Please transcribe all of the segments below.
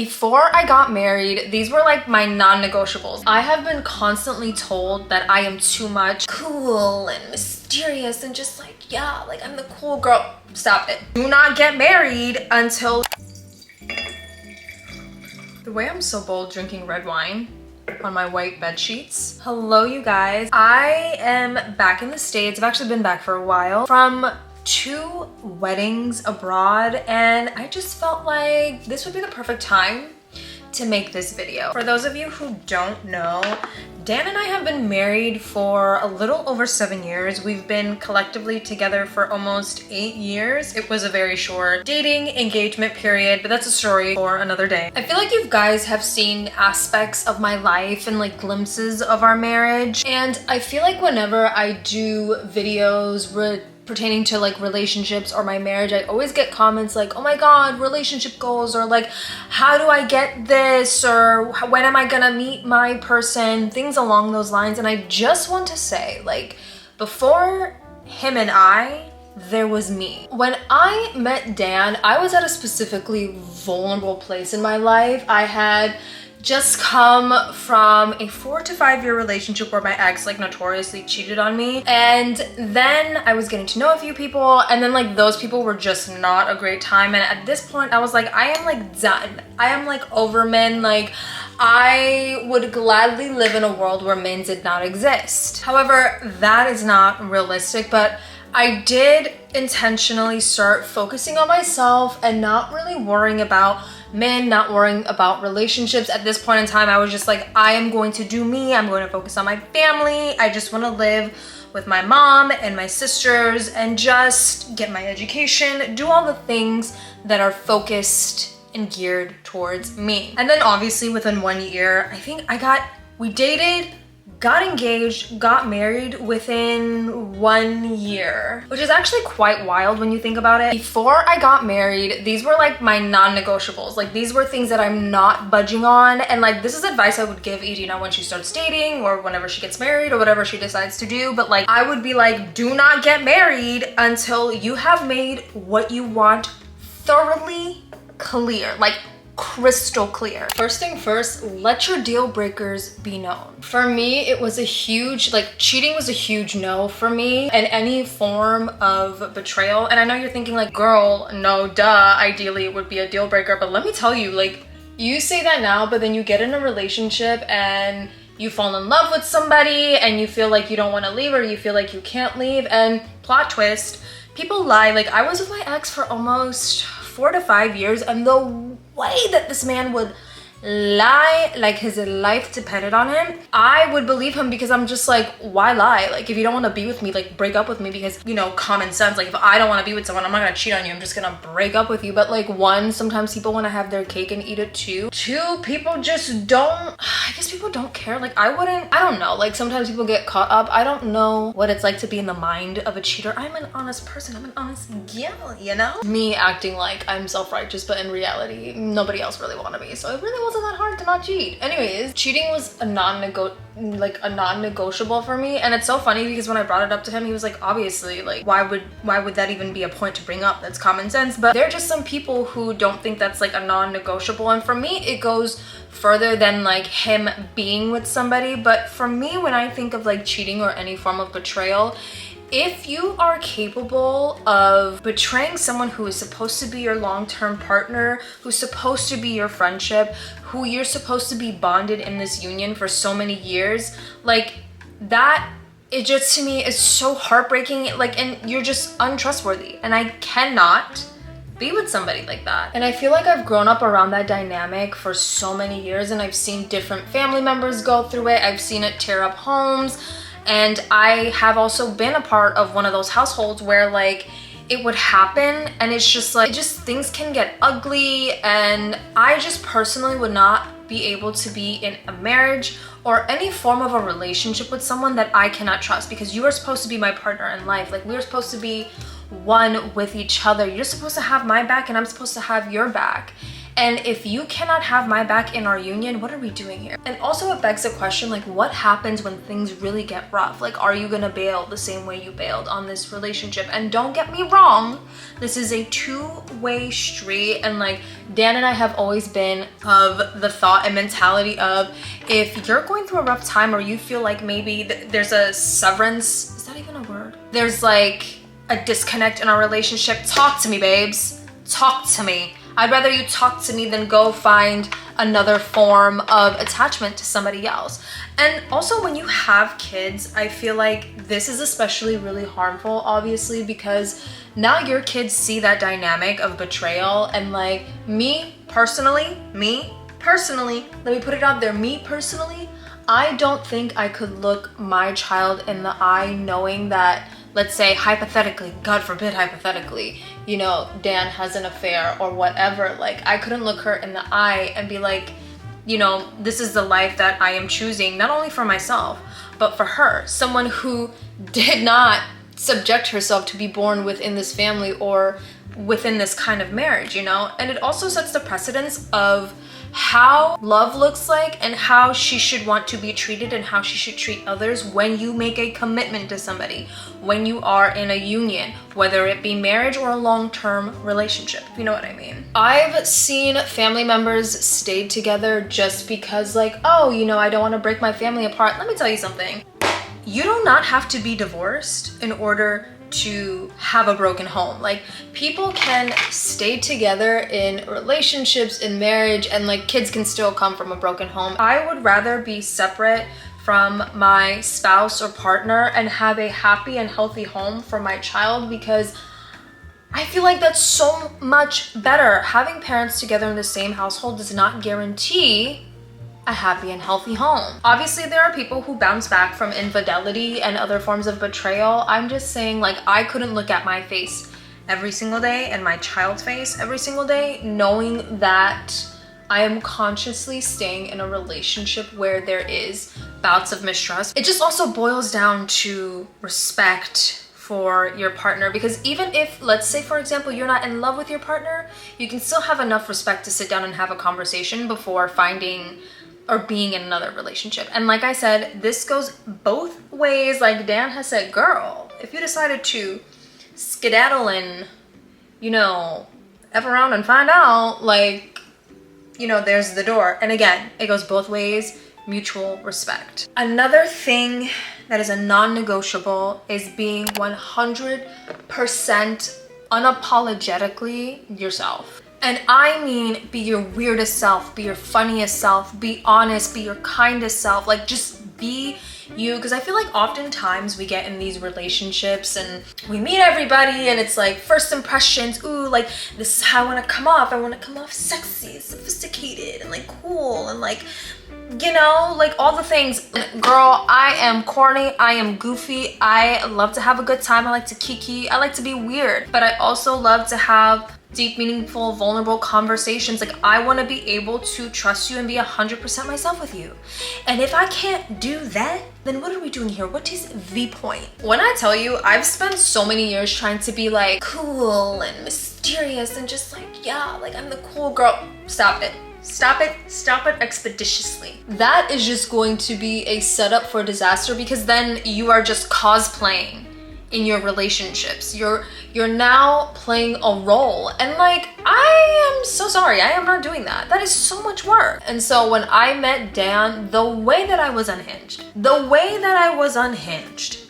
Before I got married, these were like my non-negotiables. I have been constantly told that I am too much cool and mysterious and just like, yeah, like I'm the cool girl. Stop it. Do not get married until... The way I'm so bold drinking red wine on my white bed sheets. Hello, you guys. I am back in the States. I've actually been back for a while from 2 weddings abroad, and I just felt like this would be the perfect time to make this video. For those of you who don't know, Dan and I have been married for a little over 7 years. We've been collectively together for almost 8 years. It was a very short dating engagement period, but that's a story for another day. I feel like you guys have seen aspects of my life and like glimpses of our marriage, and I feel like whenever I do videos pertaining to like relationships or my marriage, I always get comments like, oh my god, relationship goals, or like, how do I get this, or when am I gonna meet my person, things along those lines. And I just want to say, like, before him and I, there was me. When I met Dan, I was at a specifically vulnerable place in my life. I had just come from a 4 to 5 year relationship where my ex like notoriously cheated on me, and then I was getting to know a few people, and then like those people were just not a great time. And at this point I was like, I am like done. I am like over men. Like, I would gladly live in a world where men did not exist. However, that is not realistic, but I did intentionally start focusing on myself and not really worrying about men, not worrying about relationships. At this point in time, I was just like, I am going to do me. I'm going to focus on my family. I just want to live with my mom and my sisters and just get my education, do all the things that are focused and geared towards me. And then obviously within 1 year, I think we dated, got engaged, got married within 1 year, which is actually quite wild when you think about it. Before I got married, these were like my non-negotiables. Like, these were things that I'm not budging on. And like, this is advice I would give Edina when she starts dating or whenever she gets married or whatever she decides to do. But like, I would be like, do not get married until you have made what you want thoroughly clear. Like, crystal clear. First thing first, let your deal breakers be known. For me, it was a huge, like, cheating was a huge no for me, and any form of betrayal. And I know you're thinking like, girl, no, duh, ideally it would be a deal breaker. But let me tell you, like, you say that now, but then you get in a relationship and you fall in love with somebody and you feel like you don't want to leave, or you feel like you can't leave, and plot twist, people lie. Like, I was with my ex for almost 4 to 5 years, and the way that this man would lie like his life depended on him, I would believe him, because I'm just like, why lie? Like, if you don't want to be with me, like, break up with me, because, you know, common sense. Like, if I don't want to be with someone, I'm not gonna cheat on you, I'm just gonna break up with you. But like, one, sometimes people want to have their cake and eat it too. 2, people just don't, I guess people don't care. Like, I don't know, like, sometimes people get caught up. I don't know what it's like to be in the mind of a cheater. I'm an honest person, I'm an honest gal, you know? Me acting like I'm self-righteous, but in reality, nobody else really wanted me, so it really wasn't that hard to not cheat. Anyways, cheating was a non-negotiable for me. And it's so funny because when I brought it up to him, he was like, obviously, like, why would that even be a point to bring up? That's common sense. But there are just some people who don't think that's like a non-negotiable, and for me it goes further than like him being with somebody. But for me, when I think of like cheating or any form of betrayal, if you are capable of betraying someone who is supposed to be your long-term partner, who's supposed to be your friendship, who you're supposed to be bonded in this union for so many years, like, that, it just, to me, is so heartbreaking. Like, and you're just untrustworthy, and I cannot be with somebody like that. And I feel like I've grown up around that dynamic for so many years, and I've seen different family members go through it. I've seen it tear up homes. And I have also been a part of one of those households where like it would happen, and it's just like, things can get ugly. And I just personally would not be able to be in a marriage or any form of a relationship with someone that I cannot trust, because you are supposed to be my partner in life. Like, we are supposed to be one with each other. You're supposed to have my back and I'm supposed to have your back. And if you cannot have my back in our union, what are we doing here? And also it begs the question, like, what happens when things really get rough? Like, are you gonna bail the same way you bailed on this relationship? And don't get me wrong, this is a two-way street. And like, Dan and I have always been of the thought and mentality of, if you're going through a rough time or you feel like maybe there's a severance, is that even a word? There's like a disconnect in our relationship, talk to me, babes. Talk to me. I'd rather you talk to me than go find another form of attachment to somebody else. And also when you have kids, I feel like this is especially really harmful, obviously, because now your kids see that dynamic of betrayal. And like, me personally, let me put it out there, me personally, I don't think I could look my child in the eye knowing that, let's say hypothetically, God forbid hypothetically, you know, Dan has an affair or whatever. Like, I couldn't look her in the eye and be like, you know, this is the life that I am choosing, not only for myself, but for her, someone who did not subject herself to be born within this family or within this kind of marriage, you know? And it also sets the precedence of how love looks like and how she should want to be treated and how she should treat others when you make a commitment to somebody, when you are in a union, whether it be marriage or a long-term relationship, if you know what I mean. I've seen family members stay together just because like, oh, you know, I don't want to break my family apart. Let me tell you something. You do not have to be divorced in order to have a broken home. Like, people can stay together in relationships, in marriage, and like kids can still come from a broken home. I would rather be separate from my spouse or partner and have a happy and healthy home for my child, because I feel like that's so much better. Having parents together in the same household does not guarantee a happy and healthy home. Obviously, there are people who bounce back from infidelity and other forms of betrayal. I'm just saying, like, I couldn't look at my face every single day and my child's face every single day knowing that I am consciously staying in a relationship where there is bouts of mistrust. It just also boils down to respect for your partner, because even if, let's say for example, you're not in love with your partner, you can still have enough respect to sit down and have a conversation before finding or being in another relationship. And like I said, this goes both ways. Like Dan has said, girl, if you decided to skedaddle and, you know, F around and find out, like, you know, there's the door. And again, it goes both ways, mutual respect. Another thing that is a non-negotiable is being 100% unapologetically yourself. And I mean, be your weirdest self, be your funniest self, be honest, be your kindest self, like just be you. Because I feel like oftentimes we get in these relationships and we meet everybody and it's like first impressions, ooh, like this is how I want to come off. I want to come off sexy, sophisticated, and like cool, and like, you know, like all the things. Girl, I am corny, I am goofy, I love to have a good time, I like to kiki, I like to be weird, but I also love to have deep, meaningful, vulnerable conversations. Like, I want to be able to trust you and be 100% myself with you. And if I can't do that, then what are we doing here? What is the point? When I tell you, I've spent so many years trying to be like cool and mysterious and just like, yeah, like I'm the cool girl. Stop it. Stop it. Stop it expeditiously. That is just going to be a setup for disaster, because then you are just cosplaying in your relationships. You're now playing a role, and like, I am so sorry, I am not doing that. That is so much work. And so when I met Dan, the way that I was unhinged,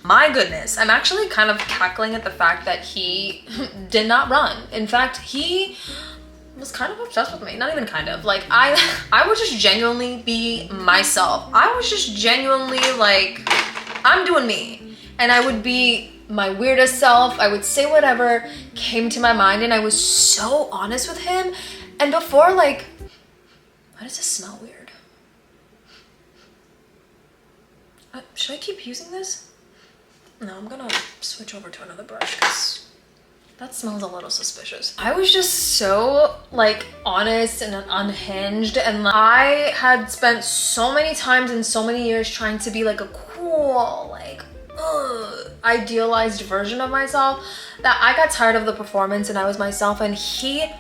my goodness, I'm actually kind of cackling at the fact that he did not run. In fact, he was kind of obsessed with me. Not even kind of, like I would just genuinely be myself. I was just genuinely like, I'm doing me, and I would be my weirdest self. I would say whatever came to my mind, and I was so honest with him. And before, like, why does this smell weird? Should I keep using this? No, I'm gonna switch over to another brush because that smells a little suspicious. I was just so like honest and unhinged, and I had spent so many times and so many years trying to be like a cool, like idealized version of myself that I got tired of the performance and I was myself, and he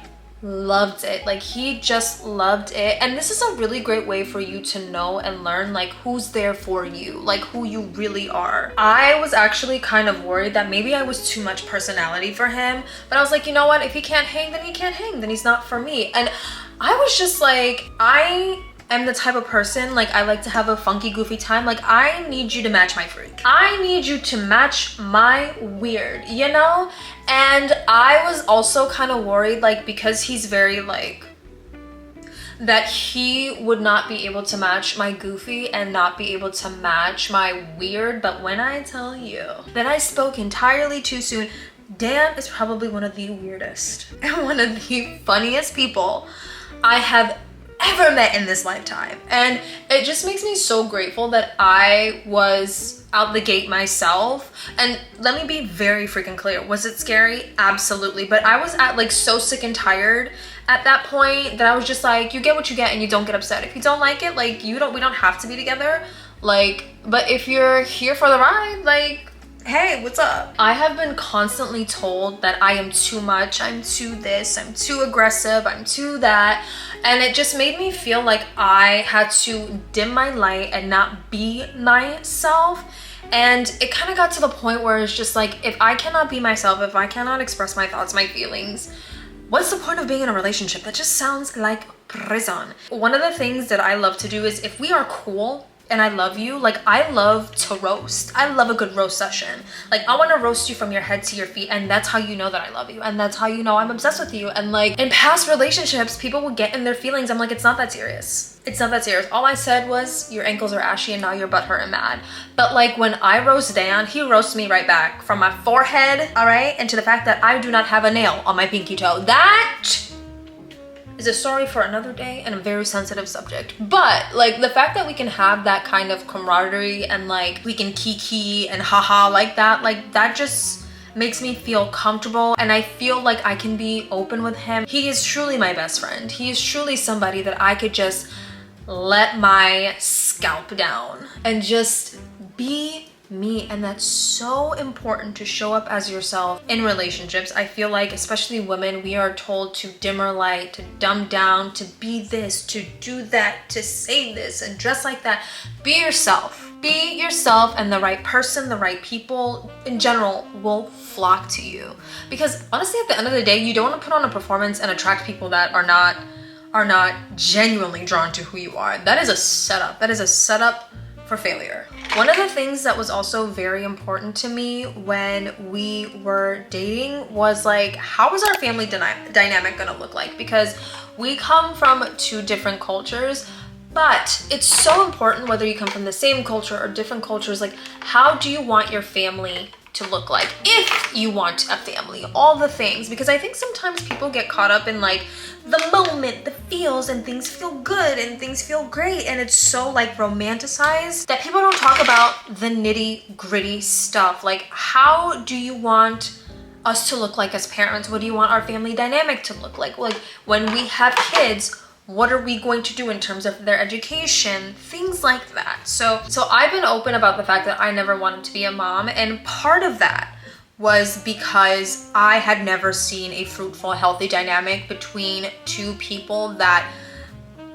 loved it. Like, he just loved it. And this is a really great way for you to know and learn like who's there for you, like who you really are. I was actually kind of worried that maybe I was too much personality for him, but I was like, you know what, if he can't hang, then he can't hang, then he's not for me. And I was just like, I am the type of person, like, I like to have a funky, goofy time. Like, I need you to match my freak. I need you to match my weird, you know? And I was also kind of worried, like, because he's very, like, that he would not be able to match my goofy and not be able to match my weird. But when I tell you that I spoke entirely too soon, Dan is probably one of the weirdest and one of the funniest people I have ever met in this lifetime. And it just makes me so grateful that I was out the gate myself. And let me be very freaking clear, was it scary? Absolutely. But I was like so sick and tired at that point that I was just like, you get what you get and you don't get upset. If you don't like it, like, we don't have to be together. Like, but if you're here for the ride, like, hey, what's up? I have been constantly told that I am too much, I'm too this, I'm too aggressive, I'm too that. And it just made me feel like I had to dim my light and not be myself. And it kind of got to the point where it's just like, if I cannot be myself, if I cannot express my thoughts, my feelings, what's the point of being in a relationship? That just sounds like prison. One of the things that I love to do is, if we are cool and I love you, like, I love to roast. I love a good roast session. Like, I want to roast you from your head to your feet, and that's how you know that I love you, and that's how you know I'm obsessed with you. And like, in past relationships, people would get in their feelings. I'm like, it's not that serious. It's not that serious. All I said was, your ankles are ashy and now you're butthurt and mad. But like, when I roast Dan, he roasts me right back, from my forehead, all right, and to the fact that I do not have a nail on my pinky toe. That is a story for another day and a very sensitive subject. But like, the fact that we can have that kind of camaraderie and like, we can kiki and haha like that just makes me feel comfortable. And I feel like I can be open with him. He is truly my best friend. He is truly somebody that I could just let my scalp down and just be me. And that's so important, to show up as yourself in relationships. I feel like, especially women, we are told to dim our light, to dumb down, to be this, to do that, to say this and dress like that. Be yourself. Be yourself, and the right person, the right people in general will flock to you. Because honestly, at the end of the day, you don't want to put on a performance and attract people that are not genuinely drawn to who you are. That is a setup. That is a setup for failure. One of the things that was also very important to me when we were dating was like, how was our family dynamic gonna look like? Because we come from two different cultures, but it's so important, whether you come from the same culture or different cultures, like, how do you want your family to look like, if you want a family, all the things. Because I think sometimes people get caught up in like the moment, the feels, and things feel good and things feel great, and it's so like romanticized that people don't talk about the nitty gritty stuff. Like, how do you want us to look like as parents? What do you want our family dynamic to look like? Like, when we have kids, what are we going to do in terms of their education? Things like that. So I've been open about the fact that I never wanted to be a mom, and part of that was because I had never seen a fruitful, healthy dynamic between two people that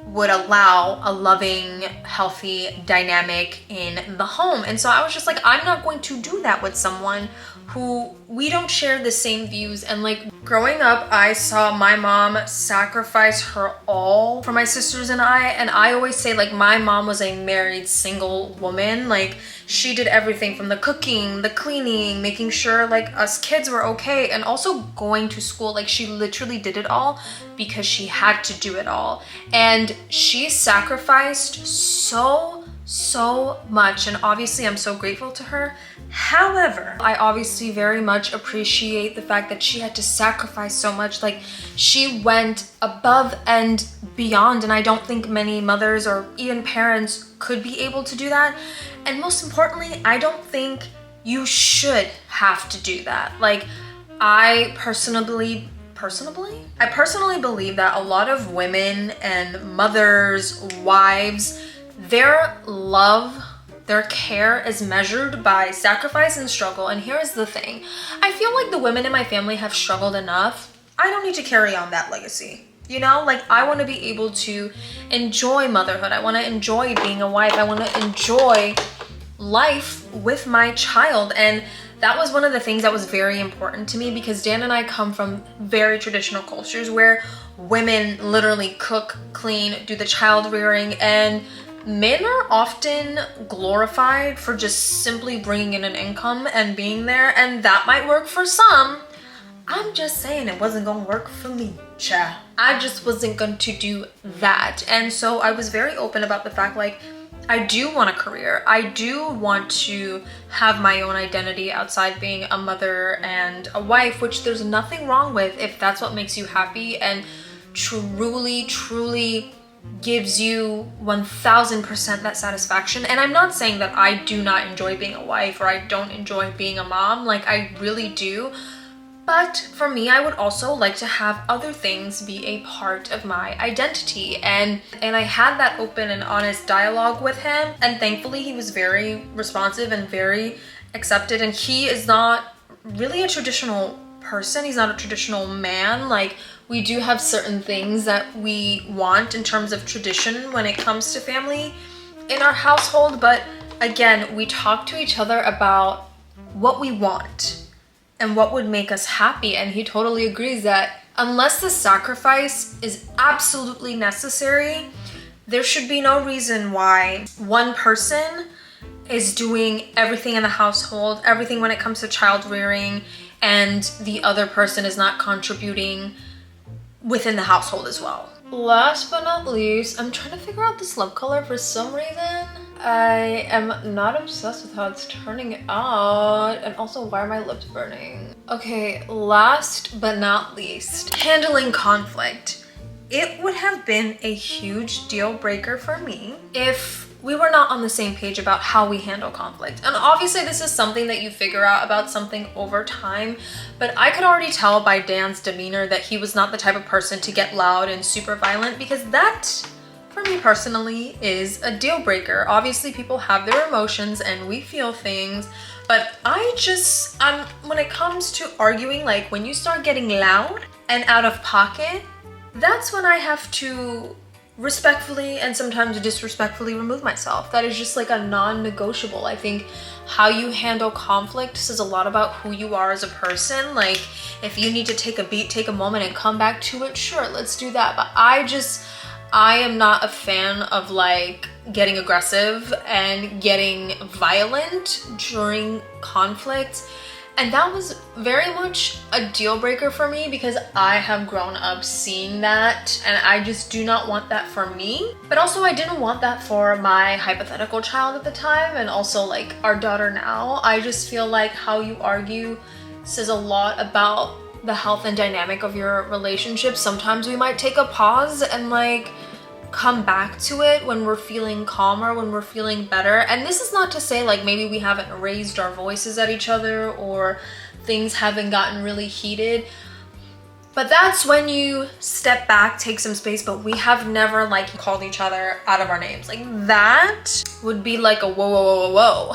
would allow a loving, healthy dynamic in the home. And so I was just like, I'm not going to do that with someone who we don't share the same views. And like, growing up, I saw my mom sacrifice her all for my sisters and I always say, like, my mom was a married single woman. Like, she did everything from the cooking, the cleaning, making sure like us kids were okay, and also going to school. Like, she literally did it all because she had to do it all. And she sacrificed so much, and obviously I'm so grateful to her. However, I obviously very much appreciate the fact that she had to sacrifice so much. Like, she went above and beyond, and I don't think many mothers or even parents could be able to do that. And most importantly, I don't think you should have to do that. Like, I personally believe that a lot of women and mothers, wives, their love, their care is measured by sacrifice and struggle. And here's the thing. I feel like the women in my family have struggled enough I don't need to carry on that legacy. You know, like I want to be able to enjoy motherhood. I want to enjoy being a wife. I want to enjoy life with my child. And that was one of the things that was very important to me, because Dan and I come from very traditional cultures where women literally cook, clean, do the child rearing, and men are often glorified for just simply bringing in an income and being there. And that might work for some. I'm just saying it wasn't gonna work for me, child. I just wasn't going to do that. And so I was very open about the fact, like, I do want a career. I do want to have my own identity outside being a mother and a wife, which there's nothing wrong with if that's what makes you happy and truly gives you 1000% that satisfaction. And I'm not saying that I do not enjoy being a wife or I don't enjoy being a mom. Like, I really do. But for me, I would also like to have other things be a part of my identity. And I had that open and honest dialogue with him. And thankfully, he was very responsive and very accepted. And he is not really a traditional person. He's not a traditional man. Like, we do have certain things that we want in terms of tradition when it comes to family in our household. But again, we talk to each other about what we want and what would make us happy. And he totally agrees that unless the sacrifice is absolutely necessary, there should be no reason why one person is doing everything in the household, everything when it comes to child rearing, and the other person is not contributing within the household as well. Last but not least, I'm trying to figure out this lip color for some reason. I am not obsessed with how it's turning out. And also, why are my lips burning? Okay, last but not least, handling conflict. It would have been a huge deal breaker for me if we were not on the same page about how we handle conflict. And obviously this is something that you figure out about something over time, but I could already tell by Dan's demeanor that he was not the type of person to get loud and super violent, because that, for me personally, is a deal breaker. Obviously people have their emotions and we feel things, but when it comes to arguing, like when you start getting loud and out of pocket, that's when I have to respectfully and sometimes disrespectfully remove myself. That is just like a non-negotiable. I think how you handle conflict says a lot about who you are as a person. Like, if you need to take a beat, take a moment and come back to it, sure, let's do that. But I am not a fan of like getting aggressive and getting violent during conflict. And that was very much a deal breaker for me, because I have grown up seeing that and I just do not want that for me. But also I didn't want that for my hypothetical child at the time, and also like our daughter now. I just feel like how you argue says a lot about the health and dynamic of your relationship. Sometimes we might take a pause and like come back to it when we're feeling calmer, when we're feeling better. And this is not to say like maybe we haven't raised our voices at each other or things haven't gotten really heated, but that's when you step back, take some space. But we have never like called each other out of our names. Like that would be like a whoa.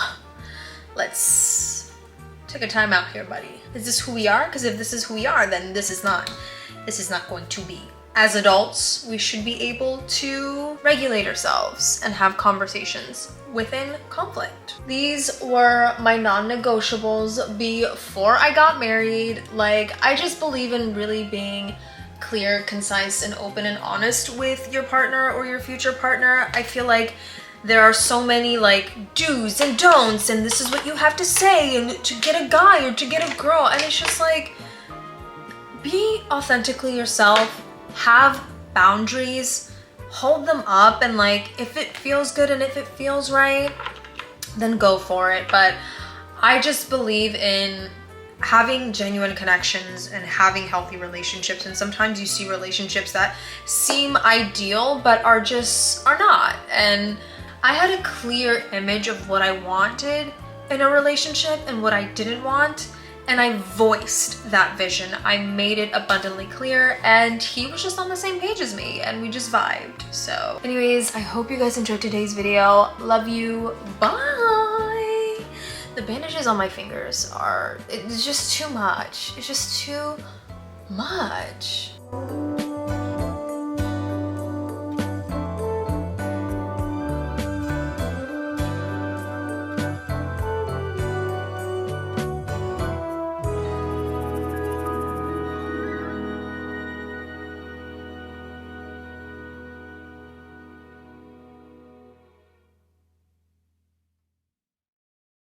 Let's take a time out here, buddy. Is this who we are? Because if this is who we are, then this is not going to be. As adults, we should be able to regulate ourselves and have conversations within conflict. These were my non-negotiables before I got married. Like, I just believe in really being clear, concise, and open and honest with your partner or your future partner. I feel like there are so many like do's and don'ts, and this is what you have to say and to get a guy or to get a girl. And it's just like, be authentically yourself. Have boundaries, hold them up, and like if it feels good and if it feels right, then go for it. But I just believe in having genuine connections and having healthy relationships. And sometimes you see relationships that seem ideal but are not. And I had a clear image of what I wanted in a relationship and what I didn't want. And I voiced that vision. I made it abundantly clear, and he was just on the same page as me, and we just vibed. So anyways, I hope you guys enjoyed today's video. Love you. Bye. The bandages on my fingers it's just too much. It's just too much.